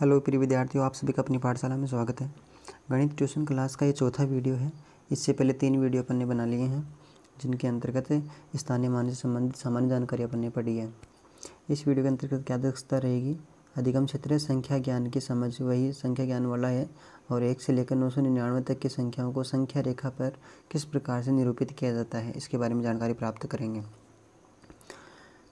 Hello प्रिय विद्यार्थियों, आप सभी का अपनी पाठशाला में स्वागत है। गणित ट्यूशन क्लास का ये चौथा वीडियो है। इससे पहले 3 वीडियो अपन ने बना लिए हैं, जिनके अंतर्गत स्थानीय मान से संबंधित सामान्य जानकारी अपन ने पढ़ी है। इस वीडियो के अंतर्गत क्या दक्षता रहेगी? अधिगम क्षेत्र संख्या ज्ञान की समझ, वही संख्या ज्ञान वाला है। और 1 से लेकर 999 तक की संख्याओं को संख्या रेखा पर किस प्रकार से निरूपित किया जाता है, इसके बारे में जानकारी प्राप्त करेंगे।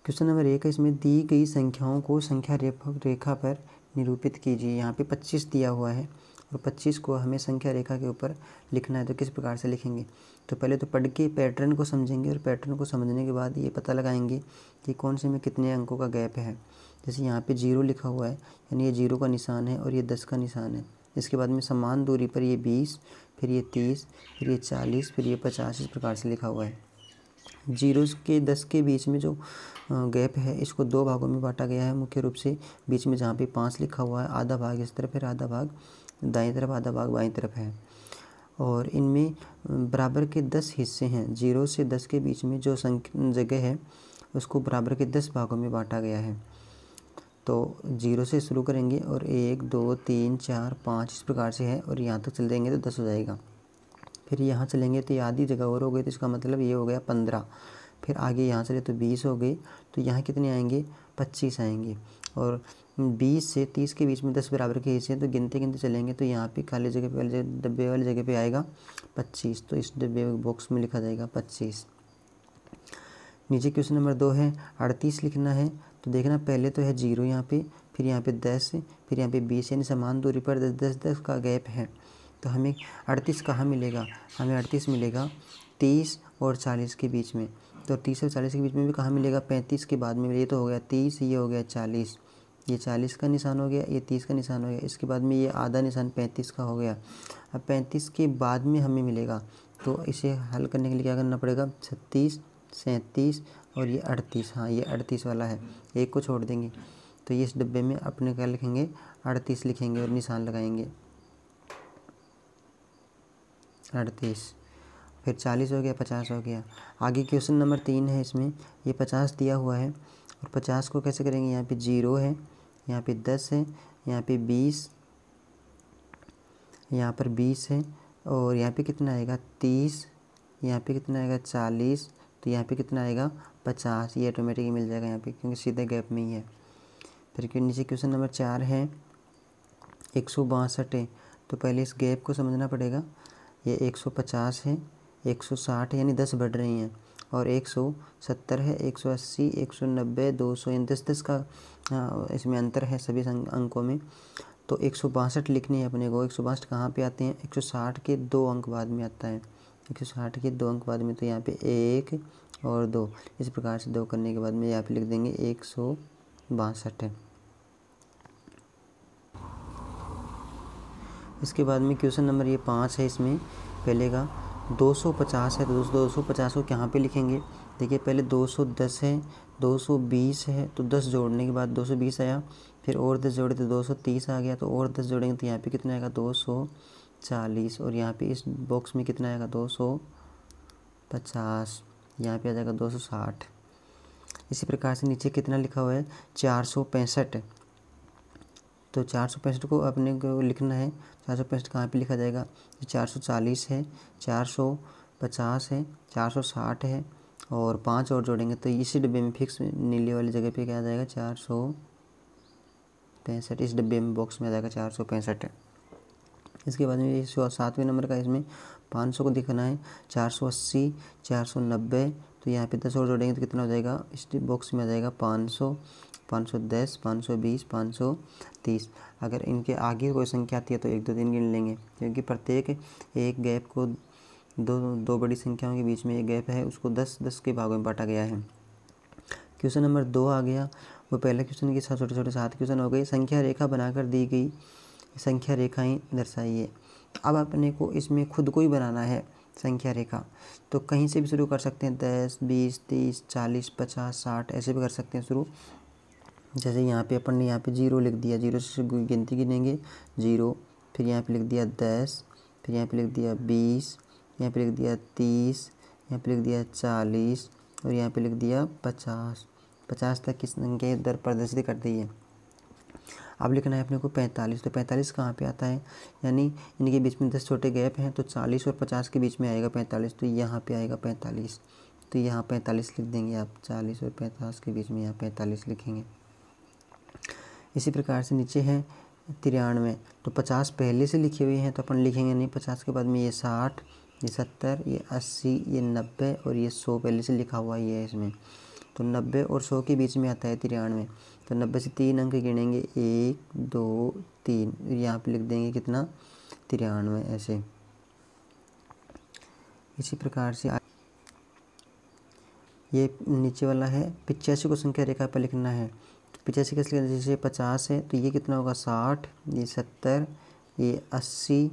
क्वेश्चन नंबर 1 है, इसमें दी गई संख्याओं को संख्या रेखा पर निरूपित कीजिए। यहाँ पे 25 दिया हुआ है और 25 को हमें संख्या रेखा के ऊपर लिखना है, तो किस प्रकार से लिखेंगे? तो पहले तो पढ़ के पैटर्न को समझेंगे और पैटर्न को समझने के बाद ये पता लगाएंगे कि कौन से में कितने अंकों का गैप है। जैसे यहाँ पे 0 लिखा हुआ है, यानी ये 0 का निशान है और ये 10 का निशान है। इसके बाद में समान दूरी पर ये 20, फिर ये 30, फिर ये 40, फिर ये 50, इस प्रकार से लिखा हुआ है। 0 के 10 के बीच में जो गैप है, इसको 2 भागों में बांटा गया है मुख्य रूप से। बीच में जहाँ पे 5 लिखा हुआ है, आधा भाग इस तरफ है, आधा भाग दाईं तरफ, आधा भाग बाईं तरफ है। और इनमें बराबर के 10 हिस्से हैं। 0 से 10 के बीच में जो जगह है, उसको बराबर के 10 भागों में बांटा गया है। तो 0 से शुरू करेंगे और 1, 2, 3, 4, 5 इस प्रकार से है, और यहाँ तक चल देंगे तो 10 हो जाएगा। फिर यहाँ चलेंगे तो ये आधी जगह और हो गई, तो इसका मतलब ये हो गया 15। फिर आगे यहाँ चले तो 20 हो गई, तो यहाँ कितने आएंगे? 25 आएंगे। और 20 से 30 के बीच में 10 बराबर के हिस्से हैं, तो गिनते गिनते चलेंगे तो यहाँ पे खाली जगह पे डब्बे वाली जगह पे आएगा 25, तो इस डब्बे बॉक्स में लिखा जाएगा 25। नीचे क्वेश्चन नंबर 2 है, 38 लिखना है। तो देखना, पहले तो है 0 यहाँ पे, फिर यहाँ पे 10, फिर यहाँ पे 20, यानी समान दूरी पर 10 का गैप है। तो हमें 38 कहाँ मिलेगा? हमें 38 मिलेगा 30 और 40 के बीच में। तो 30 और 40 के बीच में भी कहाँ मिलेगा? 35 के बाद में। ये तो हो गया 30, ये हो गया 40, ये 40 का निशान हो गया, ये 30 का निशान हो गया। इसके बाद में ये आधा निशान 35 का हो गया। अब 35 के बाद में हमें मिलेगा, तो इसे हल करने के लिए क्या करना पड़ेगा? 36, 37 और ये 38। हाँ, ये 38 वाला है, एक को छोड़ देंगे। तो ये इस डब्बे में अपने क्या लिखेंगे? 38 लिखेंगे और निशान लगाएंगे 38। फिर 40 हो गया, 50 हो गया। आगे क्वेश्चन नंबर 3 है, इसमें ये 50 दिया हुआ है और 50 को कैसे करेंगे? यहाँ पे 0 है, यहाँ पे 10 है, यहाँ पे 20, यहाँ पर 20 है, और यहाँ पे कितना आएगा? 30, यहाँ पे कितना आएगा? 40, तो यहाँ पे कितना आएगा? 50। ये ऑटोमेटिक ही मिल जाएगा यहाँ पे, क्योंकि सीधे गैप में ही है। फिर नीचे क्वेश्चन नंबर 4 है, 162 है। तो पहले इस गैप को समझना पड़ेगा। ये 150 है, 160 है, यानी 10 बढ़ रही हैं, और 170 है, 180, 190, 200, यानी 10 का इसमें अंतर है सभी अंकों में। तो 162 लिखनी है अपने को। 162 कहाँ पे आते हैं? 160 के 2 अंक बाद में आता है। 160 के 2 अंक बाद में, तो यहाँ पे 1 और 2, इस प्रकार से 2 करने के बाद में यहाँ पे लिख देंगे 162 है। इसके बाद में क्वेश्चन नंबर ये 5 है, इसमें पहले का 250 है। तो 250 को कहाँ पे लिखेंगे? देखिए, पहले 210 है, 220 है, तो 10 जोड़ने के बाद 220 आया, फिर और 10 जोड़े तो 230 आ गया, तो और 10 जोड़ेंगे तो यहाँ पे कितना आएगा? 240, और यहाँ पे इस बॉक्स में कितना आएगा? 250, यहाँ पे आ जाएगा 260। इसी प्रकार से नीचे कितना लिखा हुआ है? 465। तो 465 को अपने को लिखना है। 465 कहाँ पे लिखा जाएगा? 440 है, 450 है, 460 है, और 5 और जोड़ेंगे तो इसी डब्बे में फिक्स नीले वाली जगह पे क्या आ जाएगा? 465। इस डब्बे में बॉक्स में आ जाएगा 465 है। इसके बाद में 7वें नंबर का, इसमें 500 को दिखाना है। 480, 490, तो यहाँ पे 10 और जोड़ेंगे तो कितना हो जाएगा? इस बॉक्स में आ जाएगा 500, 510, 520, 530। अगर इनके आगे कोई संख्या आती है तो 1, 2, 3 गिन लेंगे, क्योंकि प्रत्येक एक गैप को दो बड़ी संख्याओं के बीच में एक गैप है, उसको 10-10 के भागों में बांटा गया है। क्वेश्चन नंबर 2 आ गया। वो पहले क्वेश्चन के साथ छोटे 7 क्वेश्चन हो गए। संख्या रेखा बनाकर दी गई संख्या रेखाएं दर्शाइए। अब अपने को इसमें खुद को ही बनाना है संख्या रेखा। तो कहीं से भी शुरू कर सकते हैं, 10, 20, 30, 40, 50, 60, ऐसे भी कर सकते हैं शुरू। जैसे यहाँ पे अपन ने यहाँ पे 0 लिख दिया, 0 से गिनती गिनेंगे 0, फिर यहाँ पे लिख दिया 10, फिर यहाँ पे लिख दिया 20, यहाँ पे लिख दिया 30, यहाँ पे लिख दिया 40, और यहाँ पे लिख दिया 50 तक की संख्या दर प्रदर्शित कर दी है। अब लिखना है अपने को 45। तो 45 कहाँ पे आता है, यानी इनके बीच में 10 छोटे गैप हैं, तो 40 और 50 के बीच में आएगा 45, तो यहाँ पे आएगा 45। तो यहाँ 45 लिख देंगे आप, 40 और 50 के बीच में यहाँ 45 लिखेंगे। इसी प्रकार से नीचे है 93, तो 50 पहले से लिखे हुए हैं तो अपन लिखेंगे नहीं, 50 के बाद में ये 60, ये 70, ये 80, ये 90 और ये 100 पहले से लिखा हुआ ही है इसमें। तो 90 और 100 के बीच में आता है 93। तो 90 से 3 अंक गिनेंगे, 1 2 3, यहाँ पे लिख देंगे कितना, 93 ऐसे। इसी प्रकार से ये नीचे वाला है 85 को संख्या रेखा पर लिखना है। तो 85 कैसे लिखना है, जैसे 50 है तो ये कितना होगा 60, ये 70, ये 80,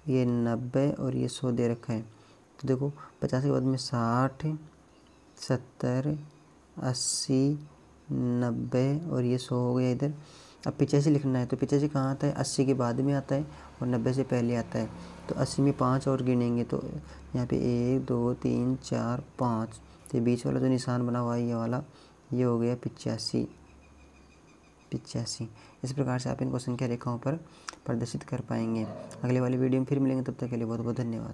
ये 90 और ये 100 दे रखा है। तो देखो 50 के बाद में 60, 70, 80, 90 और ये 100 हो गया इधर। अब 85 लिखना है, तो 85 कहाँ आता है, 80 के बाद में आता है और 90 से पहले आता है। तो 80 में 5 और गिनेंगे, तो यहाँ पे 1 2 3 4 5, तो बीच वाला जो निशान बना हुआ है ये वाला, ये हो गया 85। इस प्रकार से आप इनको संख्या रेखाओं पर प्रदर्शित कर पाएंगे। अगले वाली वीडियो में फिर मिलेंगे, तब तक के लिए बहुत बहुत धन्यवाद।